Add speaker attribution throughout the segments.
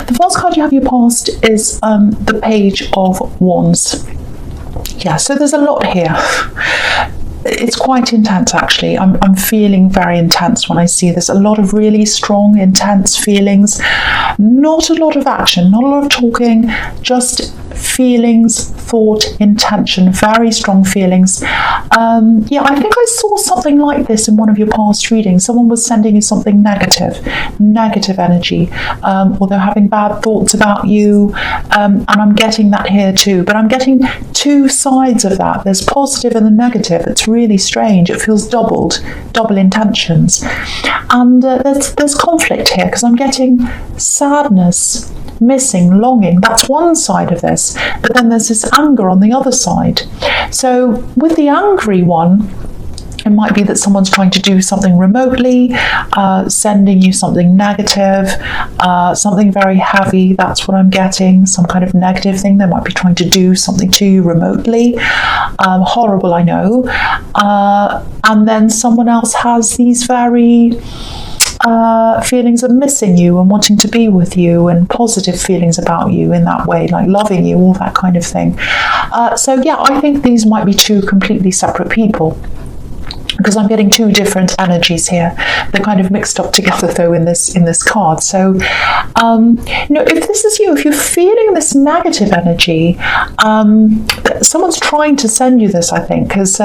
Speaker 1: The first card you have your past is the Page of Wands. Yeah, so there's a lot here. It's quite intense, actually. I'm feeling very intense when I see this. A lot of really strong, intense feelings. Not a lot of action, not a lot of talking, just feelings, thought, intention, very strong feelings. Yeah, I think I saw something like this in one of your past readings. Someone was sending you something negative energy, or they're having bad thoughts about you, and I'm getting that here too. But I'm getting two sides of that. There's positive and the negative. It's really strange. It feels double intentions, and there's conflict here because I'm getting sadness, missing, longing. That's one side of this, but then there's this anger on the other side. So with the angry one, it might be that someone's trying to do something remotely, sending you something negative, something very heavy. That's what I'm getting, some kind of negative thing. They might be trying to do something to you remotely. Horrible, I know. And then someone else has these very feelings of missing you and wanting to be with you, and positive feelings about you in that way, like loving you, all that kind of thing. So yeah, I think these might be two completely separate people, because I'm getting two different energies here. They're kind of mixed up together though in this card. So if this is you, if you're feeling this negative energy, someone's trying to send you this, I think, because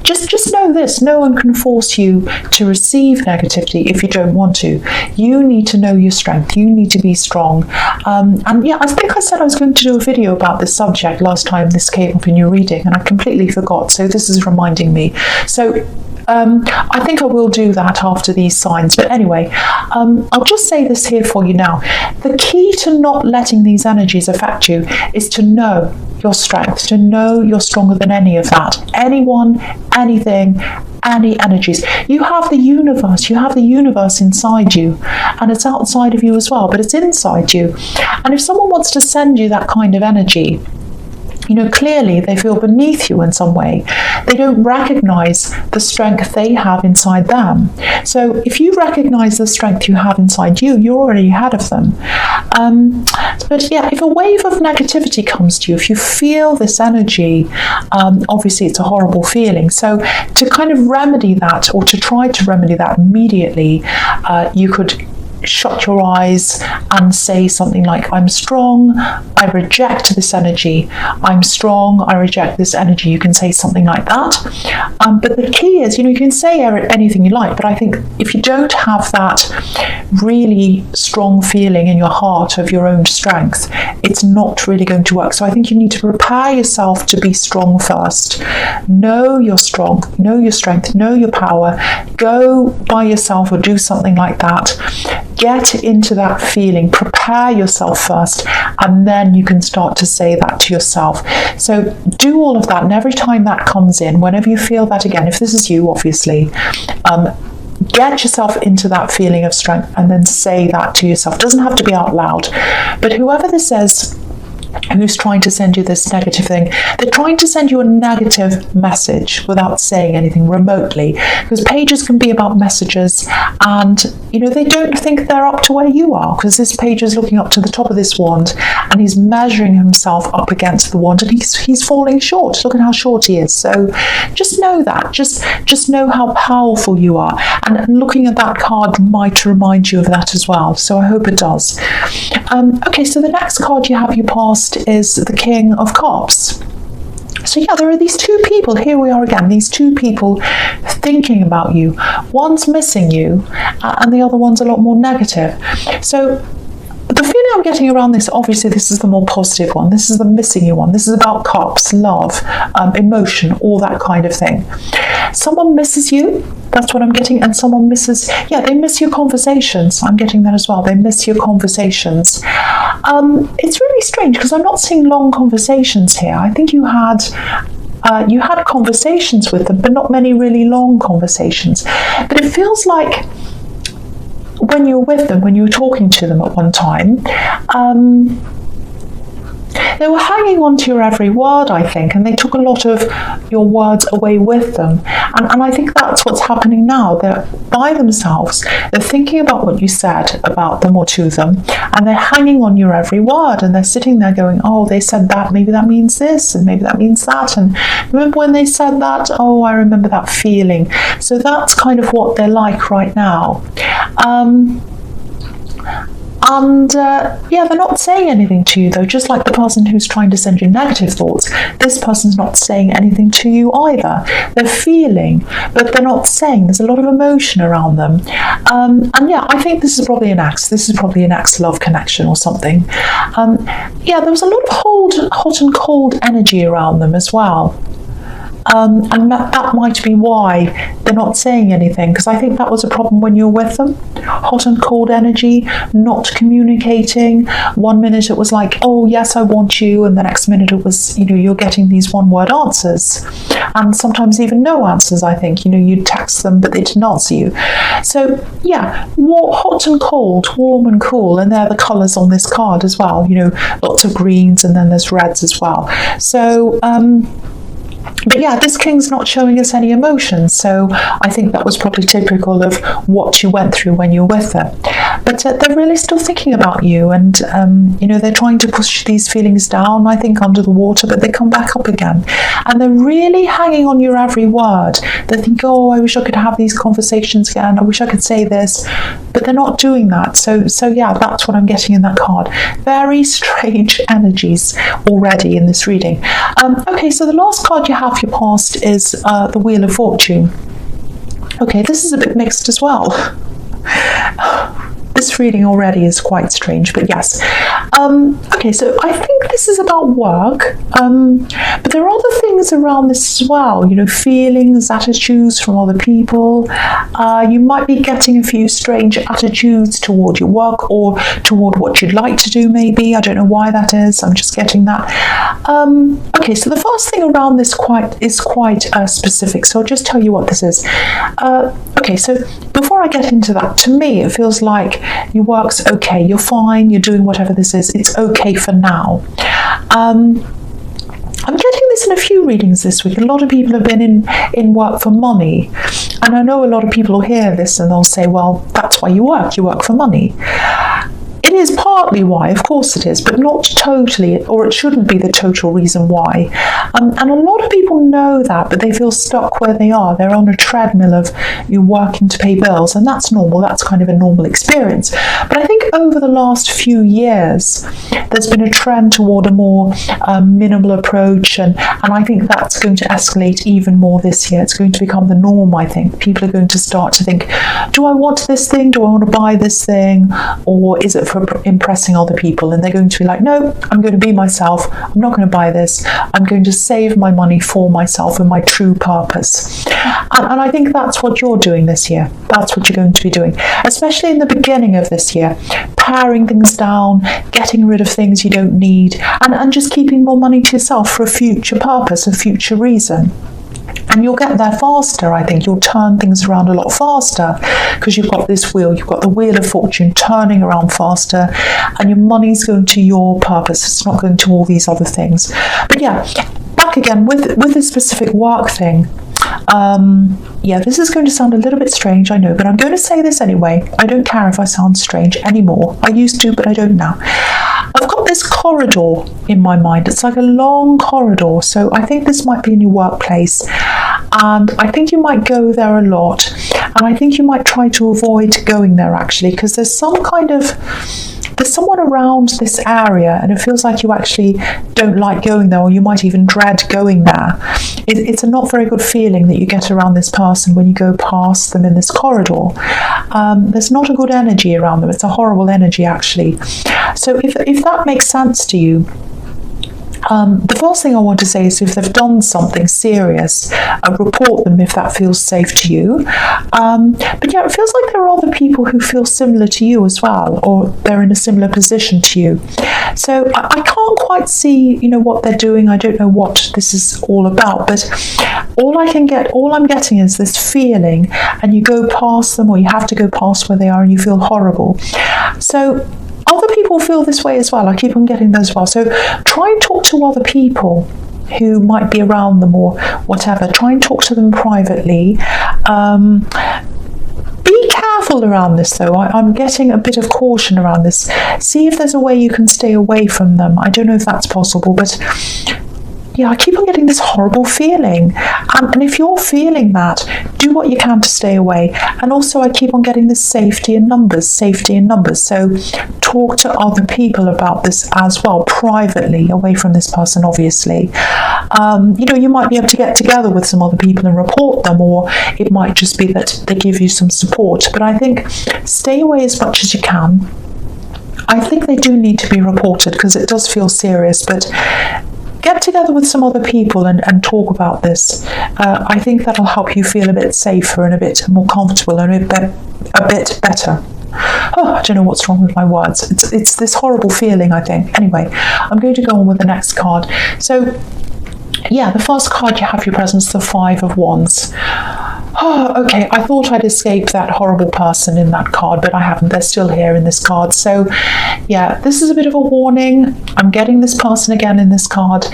Speaker 1: just know this: no one can force you to receive negativity if you don't want to. You need to know your strength. You need to be strong. And yeah, I think I said I was going to do a video about this subject last time this came up in your reading, and I completely forgot, so this is reminding me. So I think I will do that after these signs. But anyway, I'll just say this here for you now. The key to not letting these energies affect you is to know your strength, to know you're stronger than any of that. Anyone, anything, any energies. You have the universe inside you, and it's outside of you as well, but it's inside you. And if someone wants to send you that kind of energy, clearly they feel beneath you in some way. They don't recognize the strength they have inside them. So if you recognize the strength you have inside you, you're already ahead of them. But yeah, if a wave of negativity comes to you, if you feel this energy, obviously it's a horrible feeling. So to kind of remedy that, or to try to remedy that immediately, you could shut your eyes and say something like, I'm strong, I reject this energy. I'm strong, I reject this energy. You can say something like that. But the key is, you can say anything you like, but I think if you don't have that really strong feeling in your heart of your own strength, it's not really going to work. So I think you need to prepare yourself to be strong first. Know you're strong, know your strength, know your power. Go by yourself or do something like that. Get into that feeling, prepare yourself first, and then you can start to say that to yourself. So do all of that, and every time that comes in, whenever you feel that again, if this is you, obviously, get yourself into that feeling of strength and then say that to yourself. It doesn't have to be out loud, but whoever this is who's trying to send you this negative thing, they're trying to send you a negative message without saying anything remotely, because pages can be about messages, and they don't think they're up to where you are, because this page is looking up to the top of this wand and he's measuring himself up against the wand, and he's falling short. Look at how short he is. So just know that, just know how powerful you are, and looking at that card might remind you of that as well. So I hope it does. Okay, so the next card you have your past is the King of Cups. So yeah, there are these two people, here we are again, these two people thinking about you. One's missing you, and the other one's a lot more negative. So the feeling I'm getting around this, obviously this is the more positive one, this is the missing you one, this is about cups, love, emotion, all that kind of thing. Someone misses you, that's what I'm getting, and someone misses, they miss your conversations. I'm getting that as well, they miss your conversations. It's really strange because I'm not seeing long conversations here. I think you had conversations with them, but not many really long conversations. But it feels like when you were with them, when you were talking to them at one time, They were hanging on to your every word, I think, and they took a lot of your words away with them. And I think that's what's happening now. They're by themselves, they're thinking about what you said about them or to them, and they're hanging on your every word, and they're sitting there going, oh, they said that, maybe that means this, and maybe that means that, and remember when they said that? Oh, I remember that feeling. So that's kind of what they're like right now. Yeah, they're not saying anything to you though, just like the person who's trying to send you negative thoughts. This person's not saying anything to you either. They're feeling, but they're not saying. There's a lot of emotion around them. And yeah, I think this is probably an ex. This is probably an ex-love connection or something. Yeah, there was a lot of hot and cold energy around them as well. And that might be why they're not saying anything, because I think that was a problem when you were with them. Hot and cold energy, not communicating. 1 minute it was like, oh yes, I want you, and the next minute it was, you're getting these one-word answers, and sometimes even no answers. I think, you'd text them but they didn't answer you. So yeah, hot and cold, warm and cool, and they're the colours on this card as well. Lots of greens, and then there's reds as well. So but yeah, this king's not showing us any emotion, so I think that was probably typical of what you went through when you were with her. But they're really still thinking about you, and they're trying to push these feelings down, I think, under the water, but they come back up again, and they're really hanging on your every word. They think, oh, I wish I could have these conversations again, I wish I could say this, but they're not doing that. So yeah, that's what I'm getting in that card. Very strange energies already in this reading. Okay, so the last card you have for your past is the Wheel of Fortune. Okay, this is a bit mixed as well. This reading already is quite strange, but yes. Okay, so I think this is about work, but there are other things around this as well, feelings, attitudes from other people. You might be getting a few strange attitudes toward your work or toward what you'd like to do, maybe. I don't know why that is, I'm just getting that. Okay, so the first thing around this is quite specific, so I'll just tell you what this is. Okay, so before I get into that, to me it feels like your work's okay, you're fine, you're doing whatever this is, it's okay for now. I'm getting this in a few readings this week. A lot of people have been in work for money, and I know a lot of people will hear this and they'll say, well, that's why you work for money. It is partly why, of course it is, but not totally, or it shouldn't be the total reason why. And a lot of people know that, but they feel stuck where they are. They're on a treadmill of you working to pay bills, and that's normal. That's kind of a normal experience. But I think over the last few years, there's been a trend toward a more minimal approach, and I think that's going to escalate even more this year. It's going to become the norm, I think. People are going to start to think, do I want this thing? Do I want to buy this thing? Or is it for impressing other people? And they're going to be like, no, I'm going to be myself. I'm not going to buy this. I'm going to save my money for myself and my true purpose. And I think that's what you're doing this year. That's what you're going to be doing, especially in the beginning of this year, paring things down, getting rid of things you don't need, and just keeping more money to yourself for a future purpose, a future reason. And you'll get there faster, I think. You'll turn things around a lot faster because you've got this wheel, you've got the Wheel of Fortune turning around faster, and your money's going to your purpose. It's not going to all these other things. But yeah, back again with this specific work thing. Yeah, this is going to sound a little bit strange, I know, but I'm going to say this anyway. I don't care if I sound strange anymore. I used to, but I don't now. I've got this corridor in my mind. It's like a long corridor, so I think this might be in your workplace, and I think you might go there a lot, and I think you might try to avoid going there actually, because there's someone around this area, and it feels like you actually don't like going there, or you might even dread going there. It's a not very good feeling that you get around this person when you go past them in this corridor. There's not a good energy around them. It's a horrible energy actually. So if that makes sense to you, the first thing I want to say is if they've done something serious, report them if that feels safe to you. But yeah, it feels like there are other people who feel similar to you as well, or they're in a similar position to you. So I can't quite see, what they're doing. I don't know what this is all about, but all I'm getting is this feeling, and you go past them, or you have to go past where they are, and you feel horrible. So other people people feel this way as well. I keep on getting those as well. So try and talk to other people who might be around them or whatever. Try and talk to them privately. Be careful around this, though. I'm getting a bit of caution around this. See if there's a way you can stay away from them. I don't know if that's possible, but yeah, I keep on getting this horrible feeling. And if you're feeling that, do what you can to stay away. And also I keep on getting this safety in numbers. So talk to other people about this as well, privately, away from this person, obviously. You might be able to get together with some other people and report them, or it might just be that they give you some support. But I think stay away as much as you can. I think they do need to be reported because it does feel serious, but get together with some other people and talk about this. I think that'll help you feel a bit safer and a bit more comfortable and a bit better. Oh, I don't know what's wrong with my words. It's this horrible feeling, I think. Anyway, I'm going to go on with the next card. So, yeah, the first card you have your presence, the Five of Wands. Oh, okay, I thought I'd escaped that horrible person in that card, but I haven't. They're still here in this card. So, yeah, this is a bit of a warning. I'm getting this person again in this card.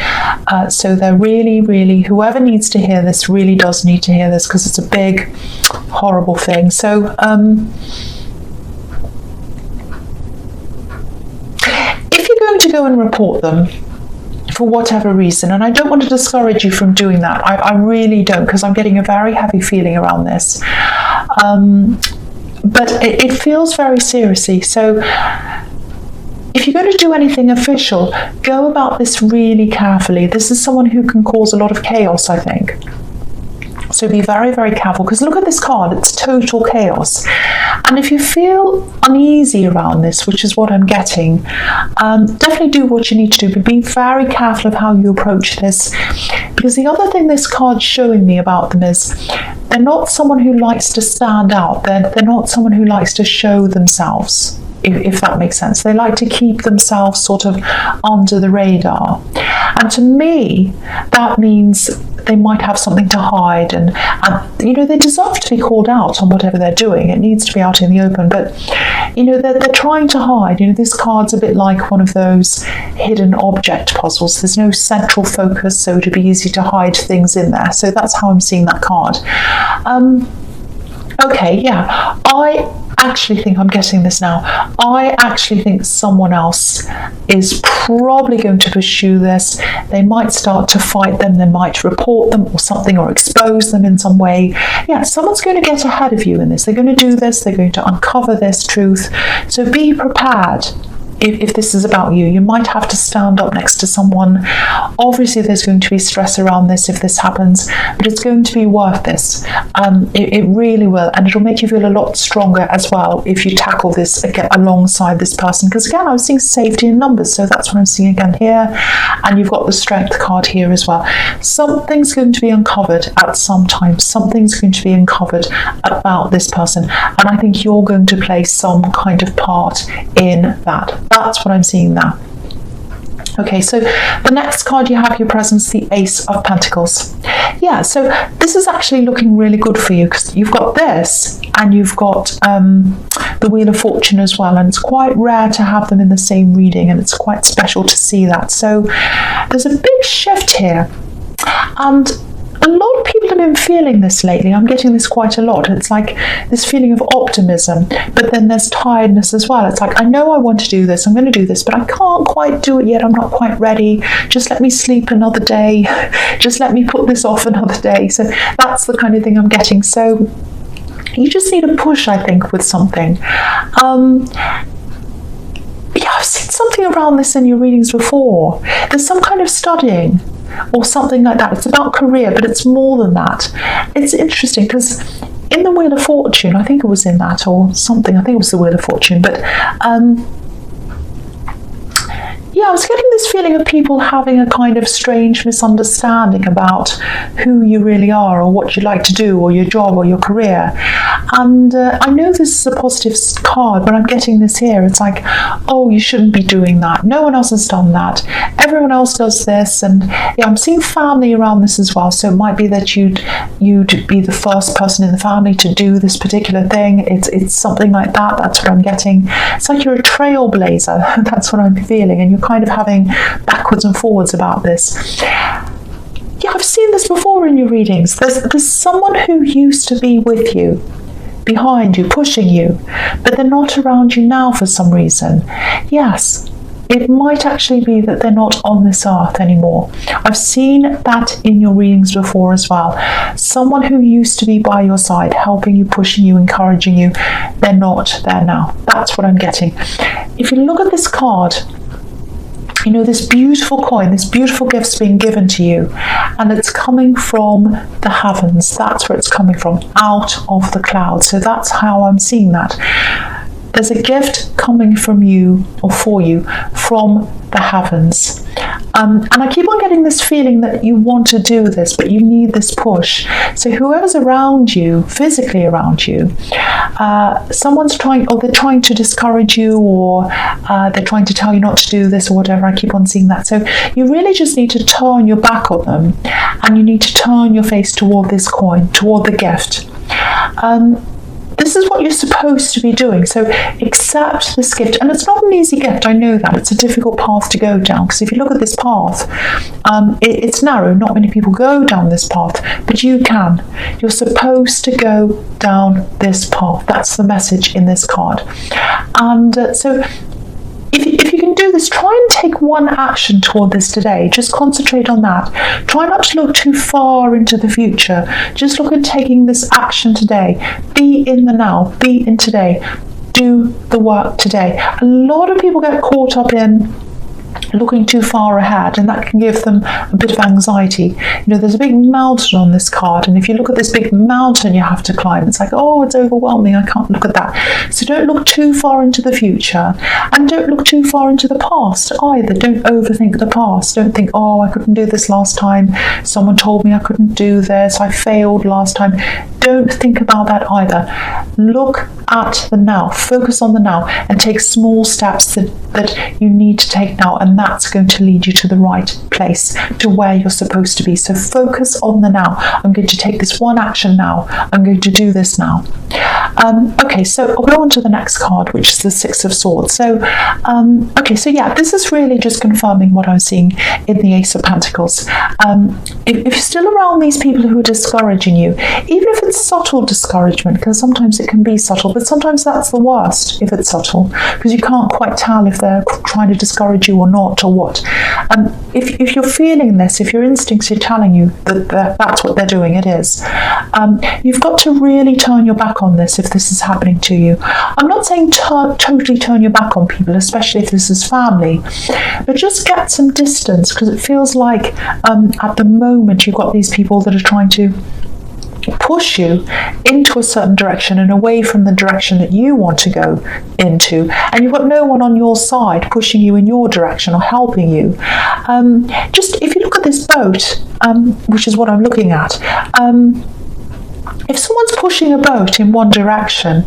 Speaker 1: So they're really, whoever needs to hear this really does need to hear this because it's a big, horrible thing. So, if you're going to go and report them, for whatever reason, and I don't want to discourage you from doing that. I really don't, because I'm getting a very heavy feeling around this. But it feels very seriously. So if you're going to do anything official, go about this really carefully. This is someone who can cause a lot of chaos, I think. So be very, very careful, because look at this card, it's total chaos. And if you feel uneasy around this, which is what I'm getting, definitely do what you need to do, but be very careful of how you approach this. Because the other thing this card's showing me about them is they're not someone who likes to stand out. They're not someone who likes to show themselves, if that makes sense. They like to keep themselves sort of under the radar. And to me, that means they might have something to hide, and they deserve to be called out on whatever they're doing. It needs to be out in the open, but they're trying to hide. This card's a bit like one of those hidden object puzzles. There's no central focus, so it'd be easy to hide things in there. So that's how I'm seeing that card. Okay, yeah, I actually think I'm getting this now. I actually think someone else is probably going to pursue this. They might start to fight them, they might report them or something, or expose them in some way. Yeah, someone's going to get ahead of you in this. They're going to do this, they're going to uncover this truth. So be prepared. If this is about you, you might have to stand up next to someone. Obviously, there's going to be stress around this if this happens, but it's going to be worth this. It really will, and it'll make you feel a lot stronger as well if you tackle this again alongside this person. Because again, I was seeing safety in numbers, so that's what I'm seeing again here. And you've got the Strength card here as well. Something's going to be uncovered at some time. Something's going to be uncovered about this person, and I think you're going to play some kind of part in that. That's what I'm seeing now. Okay, so the next card you have your presence, the Ace of Pentacles. Yeah, so this is actually looking really good for you, because you've got this and you've got the Wheel of Fortune as well, and it's quite rare to have them in the same reading, and it's quite special to see that. So there's a big shift here, and a lot of people have been feeling this lately. I'm getting this quite a lot. It's like this feeling of optimism, but then there's tiredness as well. It's like, I know I want to do this, I'm going to do this, but I can't quite do it yet. I'm not quite ready. Just let me sleep another day. Just let me put this off another day. So that's the kind of thing I'm getting. So you just need a push, I think, with something. Yeah, I've seen something around this in your readings before. There's some kind of studying or something like that. It's about career, but it's more than that. It's interesting because in the Wheel of Fortune, I think it was in that or something, I think it was the Wheel of Fortune, but yeah, I was getting this feeling of people having a kind of strange misunderstanding about who you really are or what you like to do or your job or your career. And I know this is a positive card, but I'm getting this here. It's like, oh, you shouldn't be doing that. No one else has done that. Everyone else does this. And yeah, I'm seeing family around this as well. So it might be that you'd be the first person in the family to do this particular thing. It's something like that. That's what I'm getting. It's like you're a trailblazer. That's what I'm feeling. And you're kind of having backwards and forwards about this. Yeah, I've seen this before in your readings. There's someone who used to be with you, behind you, pushing you, but they're not around you now for some reason. Yes, it might actually be that they're not on this earth anymore. I've seen that in your readings before as well. Someone who used to be by your side, helping you, pushing you, encouraging you, they're not there now. That's what I'm getting. If you look at this card, you know, this beautiful coin, this beautiful gift's being given to you, and it's coming from the heavens. That's where it's coming from, out of the clouds. So that's how I'm seeing that. There's a gift coming from you, or for you, from the heavens. And I keep on getting this feeling that you want to do this, but you need this push. So whoever's around you, physically around you, someone's trying, or they're trying to discourage you, or they're trying to tell you not to do this or whatever. I keep on seeing that. So you really just need to turn your back on them, and you need to turn your face toward this coin, toward the gift. This is what you're supposed to be doing. So accept this gift. And it's not an easy gift, I know that. It's a difficult path to go down, because if you look at this path, it's narrow. Not many people go down this path, but you can. You're supposed to go down this path. That's the message in this card. And so if you can do this, try and take one action toward this today. Just concentrate on that. Try not to look too far into the future. Just look at taking this action today. Be in the now. Be in today. Do the work today. A lot of people get caught up in looking too far ahead, and that can give them a bit of anxiety. You know, there's a big mountain on this card, and if you look at this big mountain you have to climb, it's like, oh, it's overwhelming, I can't look at that. So don't look too far into the future, and don't look too far into the past either. Don't overthink the past. Don't think, oh, I couldn't do this last time, someone told me I couldn't do this, I failed last time. Don't think about that either. Look at the now, focus on the now, and take small steps that you need to take now, and that's going to lead you to the right place, to where you're supposed to be. So focus on the now. I'm going to take this one action now. I'm going to do this now. Okay, so I'll go on to the next card, which is the Six of Swords. So, okay, so yeah, this is really just confirming what I'm seeing in the Ace of Pentacles. If you're still around these people who are discouraging you, even if it's subtle discouragement, because sometimes it can be subtle, but sometimes that's the worst if it's subtle, because you can't quite tell if they're trying to discourage you or not, or what. If you're feeling this, if your instincts are telling you that that's what they're doing, it is. You've got to really turn your back on this if this is happening to you. I'm not saying totally turn your back on people, especially if this is family, but just get some distance, because it feels like at the moment you've got these people that are trying to push you into a certain direction and away from the direction that you want to go into, and you've got no one on your side pushing you in your direction or helping you. Just if you look at this boat, which is what I'm looking at, if someone's pushing a boat in one direction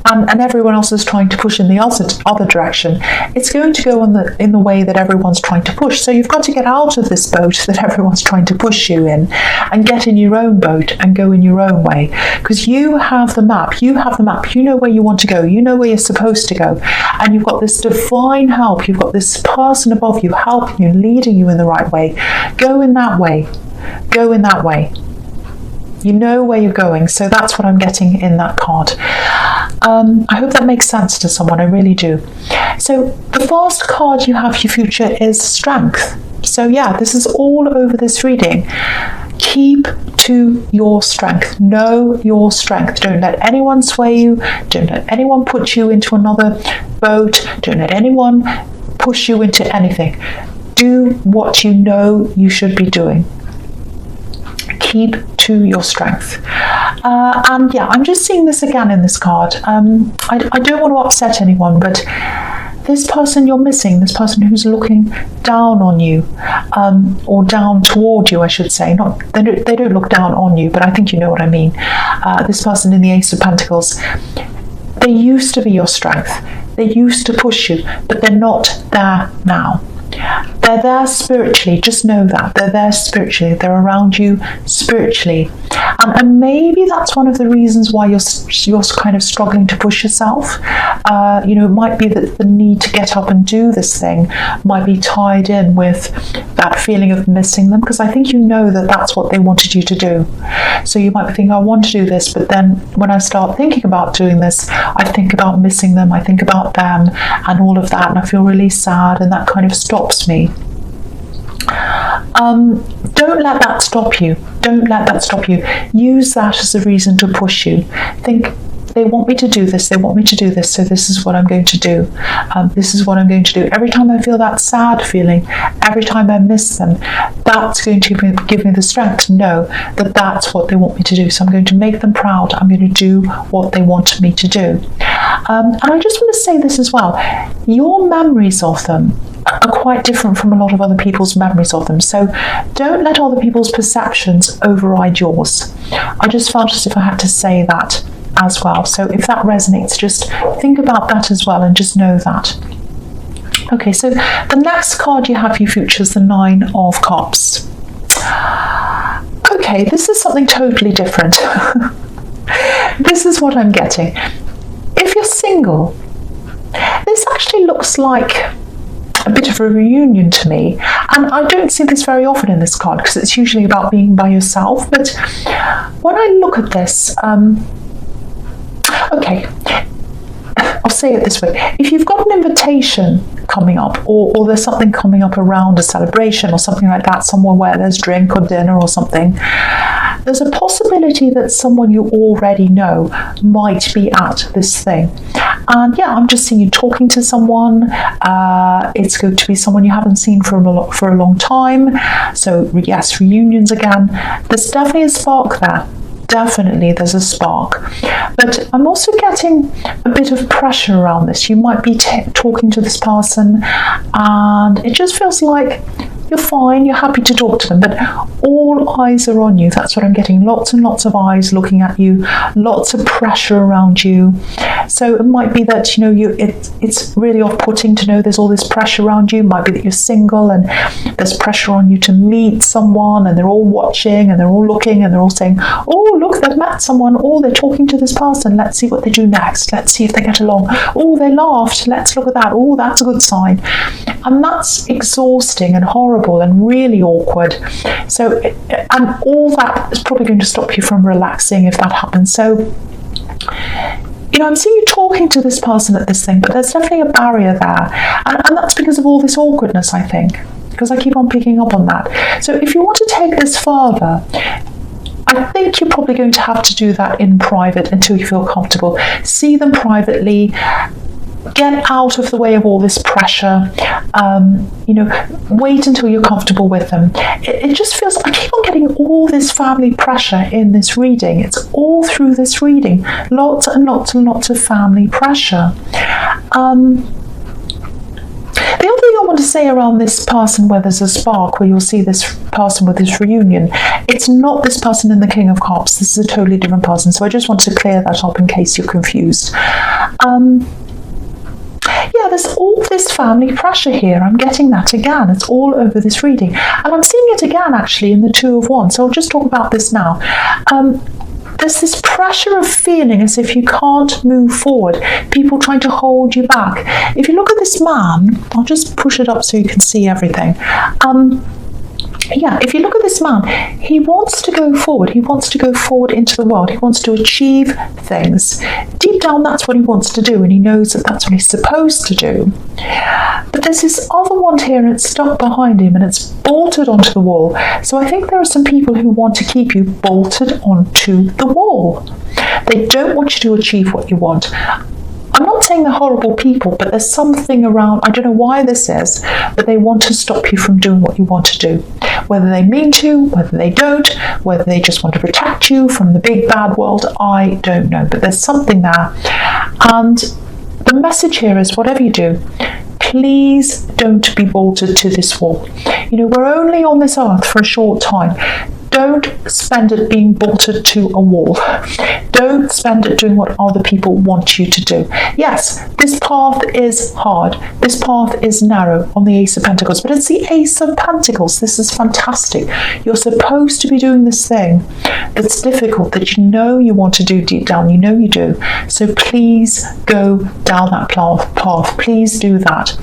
Speaker 1: and everyone else is trying to push in the other direction, it's going to go in the way that everyone's trying to push. So you've got to get out of this boat that everyone's trying to push you in, and get in your own boat and go in your own way, because you have the map. You have the map. You know where you want to go. You know where you're supposed to go, and you've got this divine help. You've got this person above you helping you, leading you in the right way. Go in that way. Go in that way. You know where you're going. So that's what I'm getting in that card. I hope that makes sense to someone. I really do. So the first card you have for your future is Strength. So yeah, this is all over this reading. Keep to your strength. Know your strength. Don't let anyone sway you. Don't let anyone put you into another boat. Don't let anyone push you into anything. Do what you know you should be doing. Keep to your strength. And yeah, I'm just seeing this again in this card. I don't want to upset anyone, but this person you're missing, this person who's looking down on you, or down toward you, I should say. Not they don't look down on you, but I think you know what I mean. This person in the Ace of Pentacles, they used to be your strength. They used to push you, but they're not there now. They're there spiritually. Just know that. They're there spiritually. They're around you spiritually. And maybe that's one of the reasons why you're kind of struggling to push yourself. It might be that the need to get up and do this thing might be tied in with that feeling of missing them, because I think you know that that's what they wanted you to do. So you might be thinking, I want to do this, but then when I start thinking about doing this, I think about missing them, I think about them and all of that, and I feel really sad, and that kind of stops me. Don't let that stop you. Don't let that stop you. Use that as a reason to push you. Think, they want me to do this, they want me to do this, so this is what I'm going to do. This is what I'm going to do. Every time I feel that sad feeling, every time I miss them, that's going to give me the strength to know that that's what they want me to do. So I'm going to make them proud. I'm going to do what they want me to do. And I just want to say this as well. Your memories of them are quite different from a lot of other people's memories of them. So don't let other people's perceptions override yours. I just felt as if I had to say that as well. So if that resonates, just think about that as well and just know that. Okay, so the next card you have for your future is the Nine of Cups. Okay, this is something totally different. This is what I'm getting. If you're single, this actually looks like a bit of a reunion to me, and I don't see this very often in this card because it's usually about being by yourself. But when I look at this, okay, I'll say it this way. If you've got an invitation coming up, or there's something coming up around a celebration or something like that, somewhere where there's drink or dinner or something, there's a possibility that someone you already know might be at this thing. And yeah, I'm just seeing you talking to someone. It's going to be someone you haven't seen for a long time. So yes, reunions again. There's definitely a spark there. Definitely there's a spark, but I'm also getting a bit of pressure around this. You might be talking to this person and it just feels like you're fine, you're happy to talk to them, but all eyes are on you. That's what I'm getting. Lots and lots of eyes looking at you, lots of pressure around you. So it might be that it's really off-putting to know there's all this pressure around you. It might be that you're single and there's pressure on you to meet someone, and they're all watching and they're all looking and they're all saying, oh look, they've met someone, or they're talking to this person, let's see what they do next, let's see if they get along, oh they laughed, let's look at that, oh that's a good sign. And that's exhausting and horrible and really awkward. So, and all that is probably going to stop you from relaxing if that happens. So, I'm seeing you talking to this person at this thing, but there's definitely a barrier there. And that's because of all this awkwardness, I think, because I keep on picking up on that. So if you want to take this further, I think you're probably going to have to do that in private until you feel comfortable. See them privately. Get out of the way of all this pressure. Wait until you're comfortable with them. It just feels, I keep on getting all this family pressure in this reading. It's all through this reading. Lots and lots and lots of family pressure. The other thing I want to say around this person where there's a spark, where you'll see this person with this reunion, it's not this person in the King of Cups. This is a totally different person. So I just want to clear that up in case you're confused. Yeah, there's all this family pressure here. I'm getting that again. It's all over this reading. And I'm seeing it again, actually, in the Two of Wands. So I'll just talk about this now. There's this pressure of feeling as if you can't move forward. People trying to hold you back. If you look at this man, I'll just push it up so you can see everything. Yeah, if you look at this man, he wants to go forward. He wants to go forward into the world. He wants to achieve things. Deep down, that's what he wants to do, and he knows that that's what he's supposed to do. But there's this other wand here, and it's stuck behind him, and it's bolted onto the wall. So I think there are some people who want to keep you bolted onto the wall. They don't want you to achieve what you want. I'm not saying they're horrible people, but there's something around, I don't know why this is, but they want to stop you from doing what you want to do. Whether they mean to, whether they don't, whether they just want to protect you from the big bad world, I don't know. But there's something there. And the message here is, whatever you do, please don't be bolted to this wall. You know, we're only on this earth for a short time. Don't spend it being bolted to a wall. Don't spend it doing what other people want you to do. Yes, this path is hard. This path is narrow on the Ace of Pentacles, but it's the Ace of Pentacles. This is fantastic. You're supposed to be doing this thing that's difficult, that you know you want to do deep down. You know you do. So please go down that path. Please do that.